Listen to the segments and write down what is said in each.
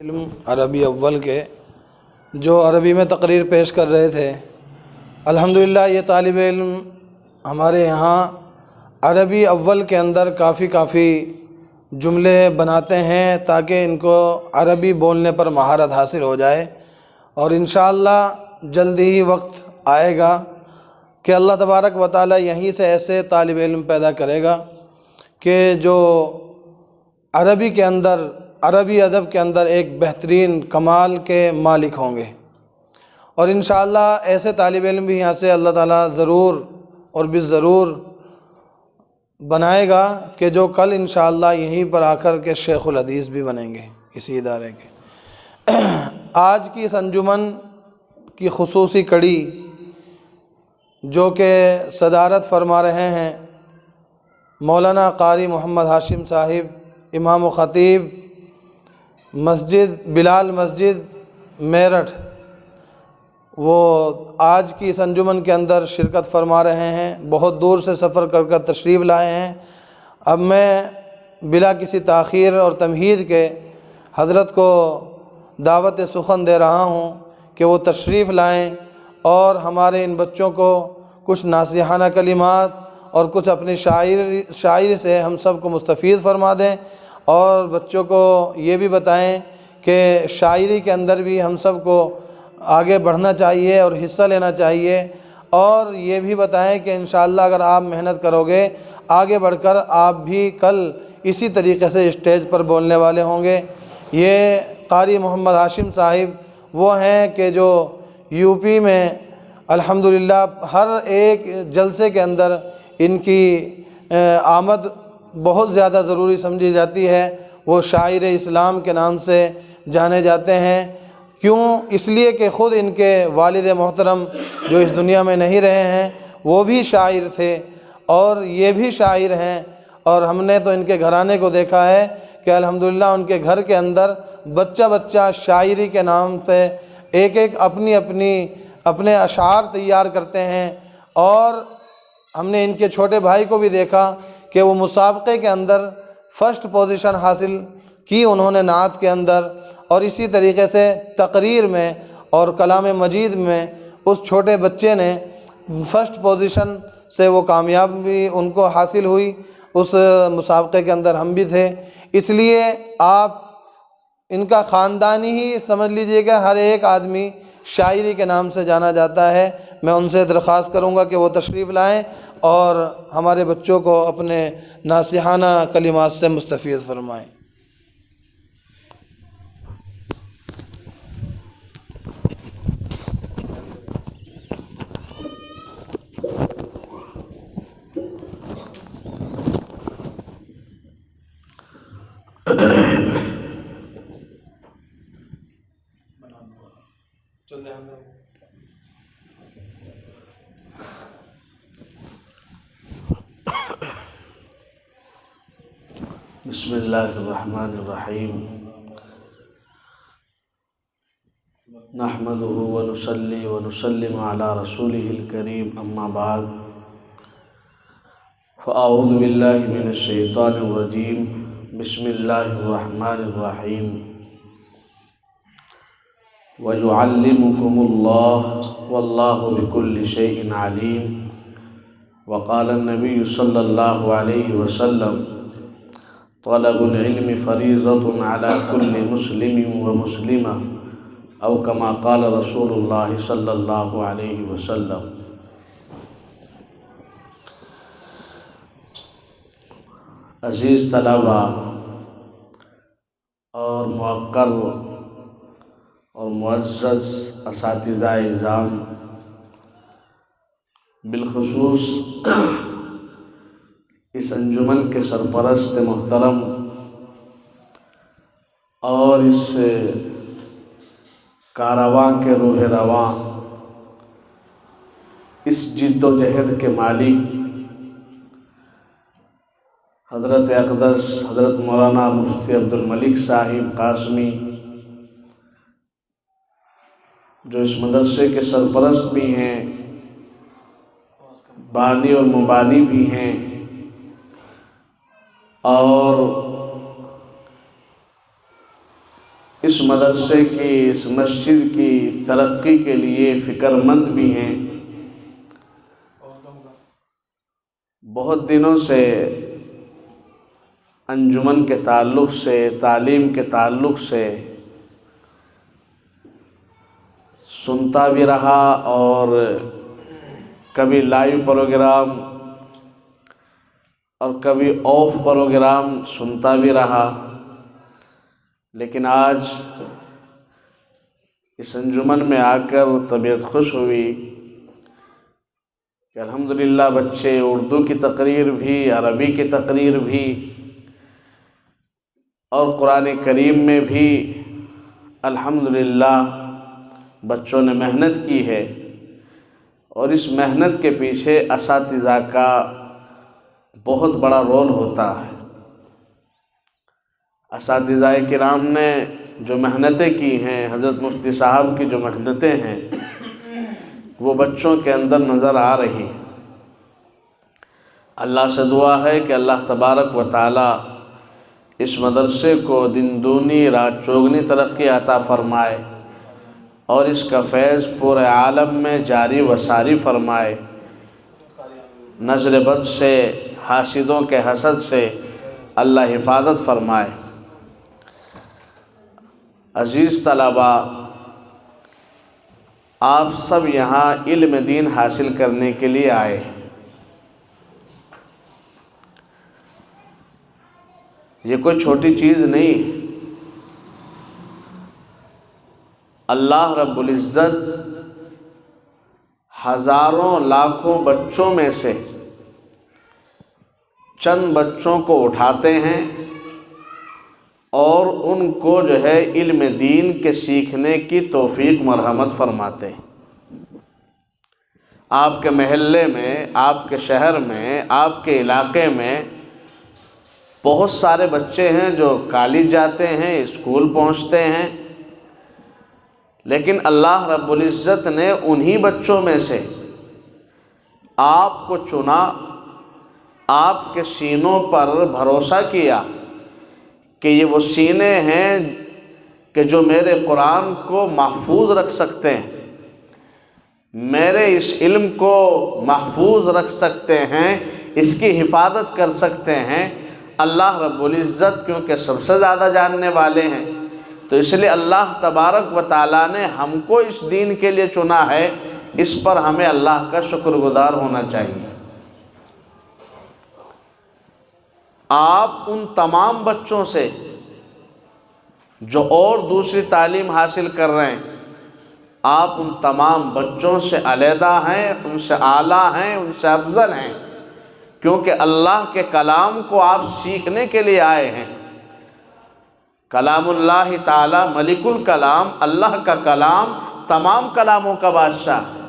علم عربی اول کے جو عربی میں تقریر پیش کر رہے تھے، الحمدللہ یہ طالب علم ہمارے یہاں عربی اول کے اندر کافی جملے بناتے ہیں تاکہ ان کو عربی بولنے پر مہارت حاصل ہو جائے، اور انشاءاللہ جلدی ہی وقت آئے گا کہ اللہ تبارک و تعالی یہیں سے ایسے طالب علم پیدا کرے گا کہ جو عربی کے اندر، عربی ادب کے اندر ایک بہترین کمال کے مالک ہوں گے، اور انشاءاللہ ایسے طالب علم بھی یہاں سے اللہ تعالیٰ ضرور اور بالضرور بنائے گا کہ جو کل انشاءاللہ یہیں پر آ کر کے شیخ الحدیث بھی بنیں گے اسی ادارے کے۔ آج کی اس انجمن کی خصوصی کڑی جو کہ صدارت فرما رہے ہیں مولانا قاری محمد ہاشم صاحب، امام و خطیب مسجد بلال مسجد میرٹھ، وہ آج کی اس انجمن کے اندر شرکت فرما رہے ہیں، بہت دور سے سفر کر تشریف لائے ہیں۔ اب میں بلا کسی تاخیر اور تمہید کے حضرت کو دعوت سخن دے رہا ہوں کہ وہ تشریف لائیں اور ہمارے ان بچوں کو کچھ ناصحانہ کلمات اور کچھ اپنی شاعری سے ہم سب کو مستفیض فرما دیں، اور بچوں کو یہ بھی بتائیں کہ شاعری کے اندر بھی ہم سب کو آگے بڑھنا چاہیے اور حصہ لینا چاہیے، اور یہ بھی بتائیں کہ انشاءاللہ اگر آپ محنت کرو گے آگے بڑھ کر آپ بھی کل اسی طریقے سے اسٹیج پر بولنے والے ہوں گے۔ یہ قاری محمد ہاشم صاحب وہ ہیں کہ جو یو پی میں الحمدللہ ہر ایک جلسے کے اندر ان کی آمد بہت زیادہ ضروری سمجھی جاتی ہے۔ وہ شاعر اسلام کے نام سے جانے جاتے ہیں، کیوں؟ اس لیے کہ خود ان کے والد محترم جو اس دنیا میں نہیں رہے ہیں وہ بھی شاعر تھے اور یہ بھی شاعر ہیں، اور ہم نے تو ان کے گھرانے کو دیکھا ہے کہ الحمدللہ ان کے گھر کے اندر بچہ شاعری کے نام پہ ایک اپنے اشعار تیار کرتے ہیں، اور ہم نے ان کے چھوٹے بھائی کو بھی دیکھا کہ وہ مسابقے کے اندر فرسٹ پوزیشن حاصل کی انہوں نے نعت کے اندر، اور اسی طریقے سے تقریر میں اور کلام مجید میں اس چھوٹے بچے نے فرسٹ پوزیشن سے وہ کامیابی ان کو حاصل ہوئی۔ اس مسابقے کے اندر ہم بھی تھے، اس لیے آپ ان کا خاندانی ہی سمجھ لیجئے کہ ہر ایک آدمی شاعری کے نام سے جانا جاتا ہے۔ میں ان سے درخواست کروں گا کہ وہ تشریف لائیں اور ہمارے بچوں کو اپنے ناصحانہ کلمات سے مستفیض فرمائیں۔ بسم اللہ الرحمن الرحیم، نحمدہ ونصلی ونسلم علی رسولہ الکریم، اما بعد، فاعوذ باللہ من الشیطان الرجیم، بسم اللہ الرحمن الرحیم، وَيُعَلِّمُكُمُ اللَّهُ وَاللَّهُ بِكُلِّ شَيْءٍ عَلِيمٌ۔ وقال النبی صلی اللہ علیہ وسلم، طلب العلم فریضۃ علی کل مسلم ومسلمہ، او کما قال رسول اللہ صلی اللہ علیہ وسلم۔ عزیز طلبہ اور موقر اور معزز اساتذہ اعزام، بالخصوص اس انجمن کے سرپرست محترم اور اس کارواں کے روح رواں، اس جد و جہد کے مالک حضرت اقدس حضرت مولانا مفتی عبدالملک صاحب قاسمی، جو اس مدرسے کے سرپرست بھی ہیں، بانی اور مبانی بھی ہیں، اور اس مدرسے کی، اس مسجد کی ترقی کے لیے فکر مند بھی ہیں۔ بہت دنوں سے انجمن کے تعلق سے، تعلیم کے تعلق سے سنتا بھی رہا، اور کبھی لائیو پروگرام اور کبھی آف پروگرام سنتا بھی رہا، لیکن آج اس انجمن میں آ کر طبیعت خوش ہوئی کہ الحمدللہ بچے اردو کی تقریر بھی، عربی کی تقریر بھی اور قرآن کریم میں بھی الحمدللہ بچوں نے محنت کی ہے، اور اس محنت کے پیچھے اساتذہ کا بہت بڑا رول ہوتا ہے۔ اساتذہ کرام نے جو محنتیں کی ہیں، حضرت مفتی صاحب کی جو محنتیں ہیں، وہ بچوں کے اندر نظر آ رہی۔ اللہ سے دعا ہے کہ اللہ تبارک و تعالی اس مدرسے کو دن دونی رات چوگنی ترقی عطا فرمائے، اور اس کا فیض پورے عالم میں جاری و ساری فرمائے، نظر بد سے، حاسدوں کے حسد سے اللہ حفاظت فرمائے۔ عزیز طلباء، آپ سب یہاں علم دین حاصل کرنے کے لیے آئے ہیں۔ یہ کوئی چھوٹی چیز نہیں۔ اللہ رب العزت ہزاروں لاکھوں بچوں میں سے چند بچوں کو اٹھاتے ہیں اور ان کو جو ہے علم دین کے سیکھنے کی توفیق مرحمت فرماتے ہیں۔ آپ کے محلے میں، آپ کے شہر میں، آپ کے علاقے میں بہت سارے بچے ہیں جو کالج جاتے ہیں، اسکول پہنچتے ہیں، لیکن اللہ رب العزت نے انہی بچوں میں سے آپ کو چنا، آپ کے سینوں پر بھروسہ کیا کہ یہ وہ سینے ہیں کہ جو میرے قرآن کو محفوظ رکھ سکتے ہیں، میرے اس علم کو محفوظ رکھ سکتے ہیں، اس کی حفاظت کر سکتے ہیں۔ اللہ رب العزت کیونکہ سب سے زیادہ جاننے والے ہیں، تو اس لیے اللہ تبارک و تعالیٰ نے ہم کو اس دین کے لیے چنا ہے، اس پر ہمیں اللہ کا شکر گزار ہونا چاہیے۔ آپ ان تمام بچوں سے جو اور دوسری تعلیم حاصل کر رہے ہیں، آپ ان تمام بچوں سے علیحدہ ہیں، ان سے اعلیٰ ہیں، ان سے افضل ہیں، کیونکہ اللہ کے کلام کو آپ سیکھنے کے لیے آئے ہیں۔ کلام اللہ تعالی ملک الکلام، اللہ کا کلام تمام کلاموں کا بادشاہ ہے،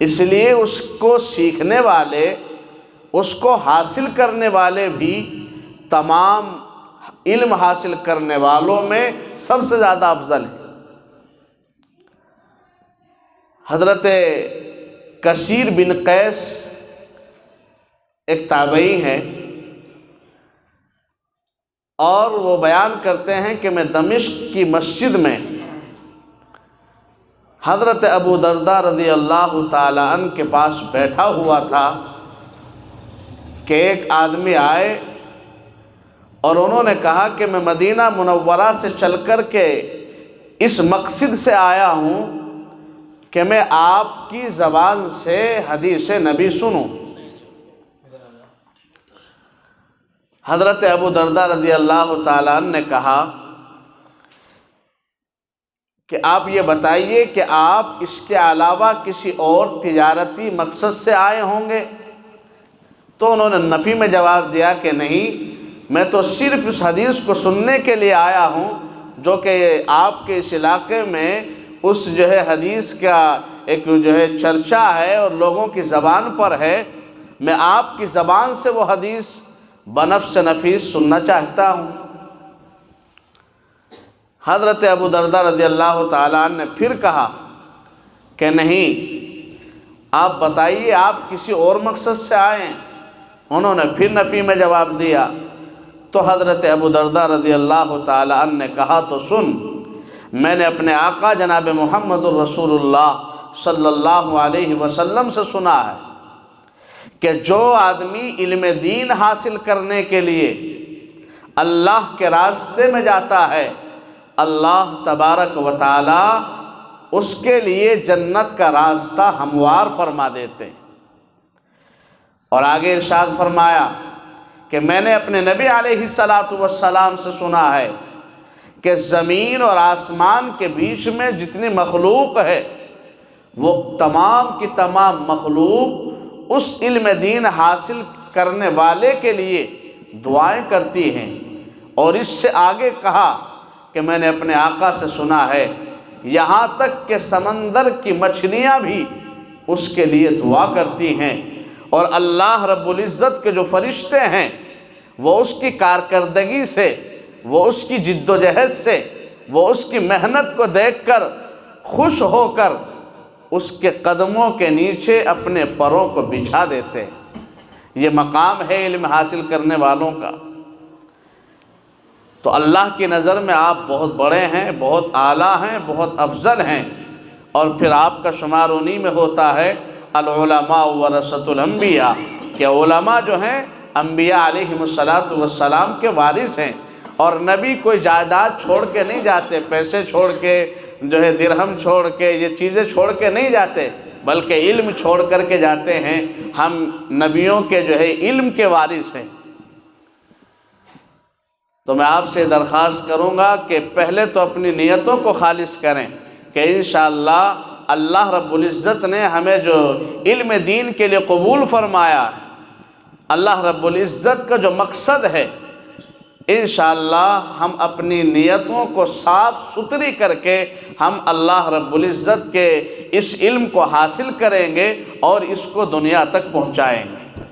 اس لیے اس کو سیکھنے والے، اس کو حاصل کرنے والے بھی تمام علم حاصل کرنے والوں میں سب سے زیادہ افضل ہیں۔ حضرت کثیر بن قیس ایک تابعی ہیں، اور وہ بیان کرتے ہیں کہ میں دمشق کی مسجد میں حضرت ابو درداء رضی اللہ تعالی عنہ کے پاس بیٹھا ہوا تھا کہ ایک آدمی آئے اور انہوں نے کہا کہ میں مدینہ منورہ سے چل کر کے اس مقصد سے آیا ہوں کہ میں آپ کی زبان سے حدیث نبی سنوں۔ حضرت ابو درداء رضی اللہ تعالیٰ عنہ نے کہا کہ آپ یہ بتائیے کہ آپ اس کے علاوہ کسی اور تجارتی مقصد سے آئے ہوں گے؟ تو انہوں نے نفی میں جواب دیا کہ نہیں، میں تو صرف اس حدیث کو سننے کے لیے آیا ہوں جو کہ آپ کے اس علاقے میں اس جو ہے حدیث کا ایک جو ہے چرچا ہے اور لوگوں کی زبان پر ہے، میں آپ کی زبان سے وہ حدیث بنفس نفیس سننا چاہتا ہوں۔ حضرت ابو درداء رضی اللہ تعالیٰ عنہ نے پھر کہا کہ نہیں، آپ بتائیے آپ کسی اور مقصد سے آئے ہیں؟ انہوں نے پھر نفی میں جواب دیا۔ تو حضرت ابو درداء رضی اللہ تعالی عنہ نے کہا تو سن، میں نے اپنے آقا جناب محمد الرسول اللہ صلی اللہ علیہ وسلم سے سنا ہے کہ جو آدمی علم دین حاصل کرنے کے لیے اللہ کے راستے میں جاتا ہے، اللہ تبارک و تعالی اس کے لیے جنت کا راستہ ہموار فرما دیتے ہیں۔ اور آگے ارشاد فرمایا کہ میں نے اپنے نبی علیہ السلام سے سنا ہے کہ زمین اور آسمان کے بیچ میں جتنی مخلوق ہے وہ تمام کی تمام مخلوق اس علم دین حاصل کرنے والے کے لیے دعائیں کرتی ہیں۔ اور اس سے آگے کہا کہ میں نے اپنے آقا سے سنا ہے یہاں تک کہ سمندر کی مچھلیاں بھی اس کے لیے دعا کرتی ہیں، اور اللہ رب العزت کے جو فرشتے ہیں وہ اس کی کارکردگی سے، وہ اس کی جد و جہد سے، وہ اس کی محنت کو دیکھ کر خوش ہو کر اس کے قدموں کے نیچے اپنے پروں کو بچھا دیتے ہیں۔ یہ مقام ہے علم حاصل کرنے والوں کا۔ تو اللہ کی نظر میں آپ بہت بڑے ہیں، بہت اعلیٰ ہیں، بہت افضل ہیں، اور پھر آپ کا شمار انہی میں ہوتا ہے العلماء ورثۃ الانبیاء، کہ علماء جو ہیں انبیاء علیہم السلام کے وارث ہیں، اور نبی کوئی جائیداد چھوڑ کے نہیں جاتے، پیسے چھوڑ کے جو ہے درہم چھوڑ کے یہ چیزیں چھوڑ کے نہیں جاتے، بلکہ علم چھوڑ کر کے جاتے ہیں۔ ہم نبیوں کے جو ہے علم کے وارث ہیں۔ تو میں آپ سے درخواست کروں گا کہ پہلے تو اپنی نیتوں کو خالص کریں کہ انشاءاللہ اللہ رب العزت نے ہمیں جو علم دین کے لیے قبول فرمایا ہے، اللہ رب العزت کا جو مقصد ہے، انشاءاللہ ہم اپنی نیتوں کو صاف ستھری کر کے ہم اللہ رب العزت کے اس علم کو حاصل کریں گے اور اس کو دنیا تک پہنچائیں گے۔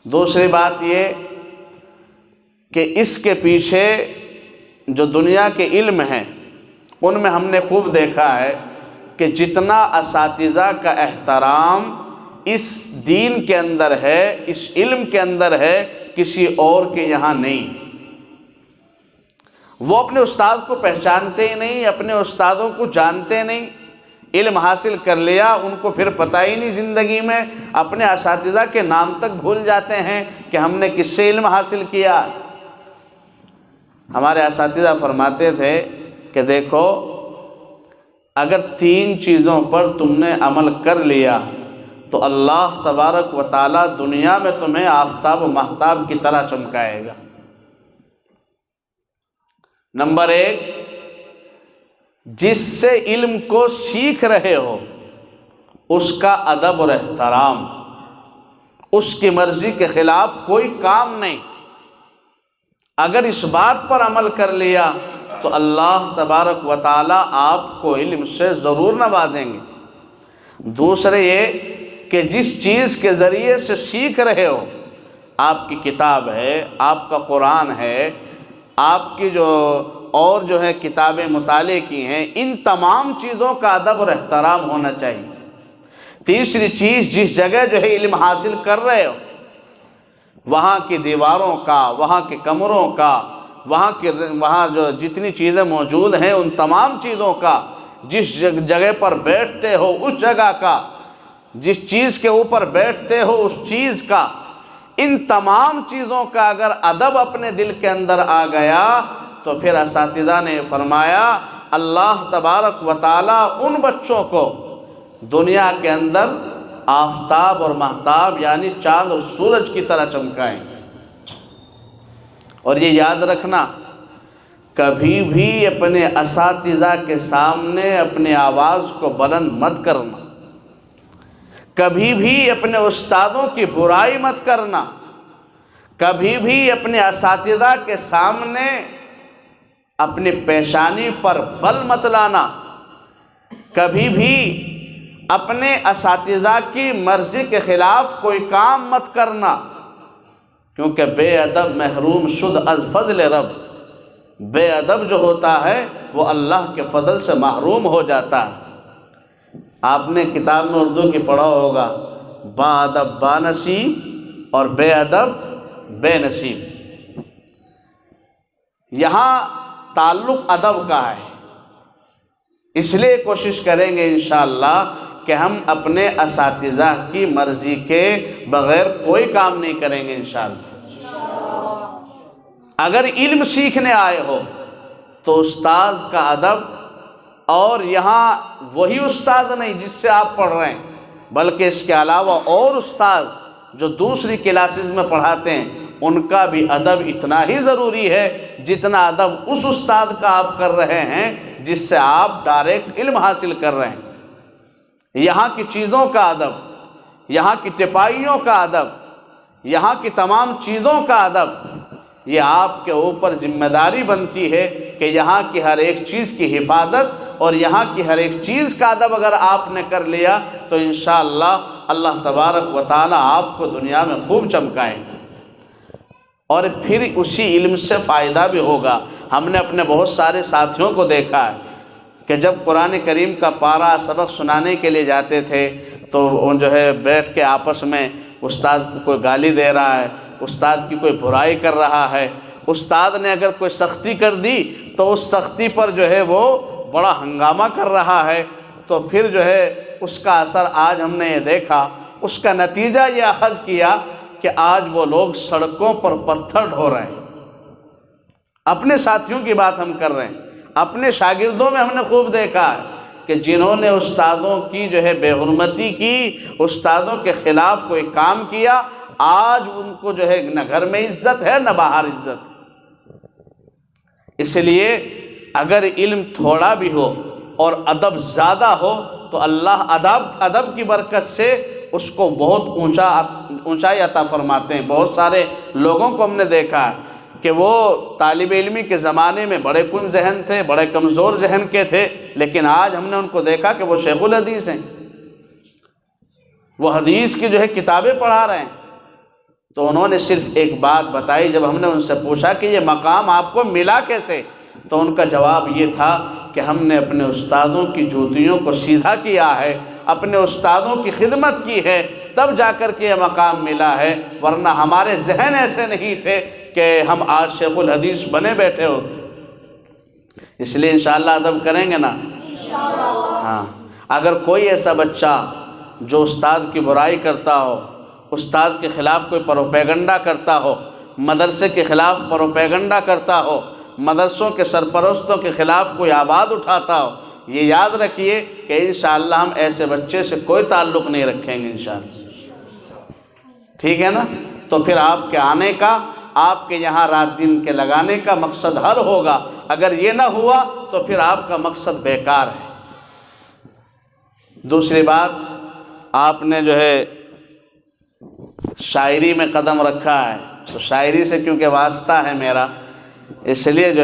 دوسری بات یہ کہ اس کے پیچھے جو دنیا کے علم ہیں ان میں ہم نے خوب دیکھا ہے کہ جتنا اساتذہ کا احترام اس دین کے اندر ہے، اس علم کے اندر ہے، کسی اور کے یہاں نہیں۔ وہ اپنے استاد کو پہچانتے ہی نہیں، اپنے استادوں کو جانتے نہیں، علم حاصل کر لیا ان کو پھر پتہ ہی نہیں زندگی میں، اپنے اساتذہ کے نام تک بھول جاتے ہیں کہ ہم نے کس سے علم حاصل کیا۔ ہمارے اساتذہ فرماتے تھے کہ دیکھو اگر 3 چیزوں پر تم نے عمل کر لیا تو اللہ تبارک و تعالی دنیا میں تمہیں آفتاب و مہتاب کی طرح چمکائے گا۔ نمبر 1، جس سے علم کو سیکھ رہے ہو اس کا ادب اور احترام، اس کی مرضی کے خلاف کوئی کام نہیں۔ اگر اس بات پر عمل کر لیا تو اللہ تبارک و تعالی آپ کو علم سے ضرور نوازیں گے۔ دوسرے یہ کہ جس چیز کے ذریعے سے سیکھ رہے ہو، آپ کی کتاب ہے، آپ کا قرآن ہے، آپ کی اور جو ہے کتابیں مطالعے کی ہیں، ان تمام چیزوں کا ادب اور احترام ہونا چاہیے۔ تیسری چیز، جس جگہ جو ہے علم حاصل کر رہے ہو وہاں کی دیواروں کا، وہاں کے کمروں کا، وہاں جو جتنی چیزیں موجود ہیں ان تمام چیزوں کا، جس جگہ پر بیٹھتے ہو اس جگہ کا، جس چیز کے اوپر بیٹھتے ہو اس چیز کا، ان تمام چیزوں کا اگر ادب اپنے دل کے اندر آ گیا تو پھر اساتذہ نے فرمایا اللہ تبارک و تعالی ان بچوں کو دنیا کے اندر آفتاب اور مہتاب یعنی چاند اور سورج کی طرح چمکائیں۔ اور یہ یاد رکھنا، کبھی بھی اپنے اساتذہ کے سامنے اپنے آواز کو بلند مت کرنا، کبھی بھی اپنے استادوں کی برائی مت کرنا، کبھی بھی اپنے اساتذہ کے سامنے اپنی پیشانی پر بل مت لانا، کبھی بھی اپنے اساتذہ کی مرضی کے خلاف کوئی کام مت کرنا، کیونکہ بے ادب محروم شد از فضل رب، بے ادب جو ہوتا ہے وہ اللہ کے فضل سے محروم ہو جاتا ہے۔ آپ نے کتاب میں اردو کی پڑھا ہوگا، با ادب با نصیب اور بے ادب بے نصیب۔ یہاں تعلق ادب کا ہے، اس لیے کوشش کریں گے انشاءاللہ کہ ہم اپنے اساتذہ کی مرضی کے بغیر کوئی کام نہیں کریں گے انشاءاللہ۔ اگر علم سیکھنے آئے ہو تو استاذ کا ادب، اور یہاں وہی استاد نہیں جس سے آپ پڑھ رہے ہیں، بلکہ اس کے علاوہ اور استاذ جو دوسری کلاسز میں پڑھاتے ہیں ان کا بھی ادب اتنا ہی ضروری ہے جتنا ادب اس استاد کا آپ کر رہے ہیں جس سے آپ ڈائریکٹ علم حاصل کر رہے ہیں۔ یہاں کی چیزوں کا ادب، یہاں کی تپائیوں کا ادب، یہاں کی تمام چیزوں کا ادب، یہ آپ کے اوپر ذمہ داری بنتی ہے کہ یہاں کی ہر ایک چیز کی حفاظت اور یہاں کی ہر ایک چیز کا ادب اگر آپ نے کر لیا تو انشاءاللہ اللہ تبارک و تعالی آپ کو دنیا میں خوب چمکائیں گے، اور پھر اسی علم سے فائدہ بھی ہوگا۔ ہم نے اپنے بہت سارے ساتھیوں کو دیکھا ہے کہ جب قرآن کریم کا پارہ سبق سنانے کے لیے جاتے تھے تو وہ جو ہے بیٹھ کے آپس میں استاد کو کوئی گالی دے رہا ہے، استاد کی کوئی برائی کر رہا ہے، استاد نے اگر کوئی سختی کر دی تو اس سختی پر جو ہے وہ بڑا ہنگامہ کر رہا ہے، تو پھر جو ہے اس کا اثر آج ہم نے یہ دیکھا، اس کا نتیجہ یہ اخذ کیا کہ آج وہ لوگ سڑکوں پر پتھر ڈھو رہے ہیں۔ اپنے ساتھیوں کی بات ہم کر رہے ہیں، اپنے شاگردوں میں ہم نے خوب دیکھا ہے کہ جنہوں نے استادوں کی جو ہے بے حرمتی کی، استادوں کے خلاف کوئی کام کیا، آج ان کو جو ہے نہ گھر میں عزت ہے نہ باہر عزت ہے۔ اس لیے اگر علم تھوڑا بھی ہو اور ادب زیادہ ہو تو اللہ ادب کی برکت سے اس کو بہت اونچائی عطا فرماتے ہیں۔ بہت سارے لوگوں کو ہم نے دیکھا ہے کہ وہ طالب علمی کے زمانے میں بڑے کن ذہن تھے، بڑے کمزور ذہن کے تھے، لیکن آج ہم نے ان کو دیکھا کہ وہ شیخ الحدیث ہیں، وہ حدیث کی جو ہے کتابیں پڑھا رہے ہیں۔ تو انہوں نے صرف ایک بات بتائی، جب ہم نے ان سے پوچھا کہ یہ مقام آپ کو ملا کیسے، تو ان کا جواب یہ تھا کہ ہم نے اپنے استادوں کی جوتیوں کو سیدھا کیا ہے، اپنے استادوں کی خدمت کی ہے، تب جا کر کے یہ مقام ملا ہے، ورنہ ہمارے ذہن ایسے نہیں تھے کہ ہم آج شیخ الحدیث بنے بیٹھے ہوتے۔ اس لیے انشاءاللہ ادب کریں گے نا؟ ہاں، اگر کوئی ایسا بچہ جو استاد کی برائی کرتا ہو، استاد کے خلاف کوئی پروپیگنڈا کرتا ہو، مدرسے کے خلاف پروپیگنڈا کرتا ہو، مدرسوں کے سرپرستوں کے خلاف کوئی آواز اٹھاتا ہو، یہ یاد رکھیے کہ انشاءاللہ ہم ایسے بچے سے کوئی تعلق نہیں رکھیں گے انشاءاللہ، ٹھیک ہے نا؟ تو پھر آپ کے آنے کا، آپ کے یہاں رات دن کے لگانے کا مقصد حل ہوگا۔ اگر یہ نہ ہوا تو پھر آپ کا مقصد بیکار ہے۔ دوسری بات، آپ نے جو ہے شاعری میں قدم رکھا ہے، تو شاعری سے کیونکہ واسطہ ہے میرا، اس لیے جو ہے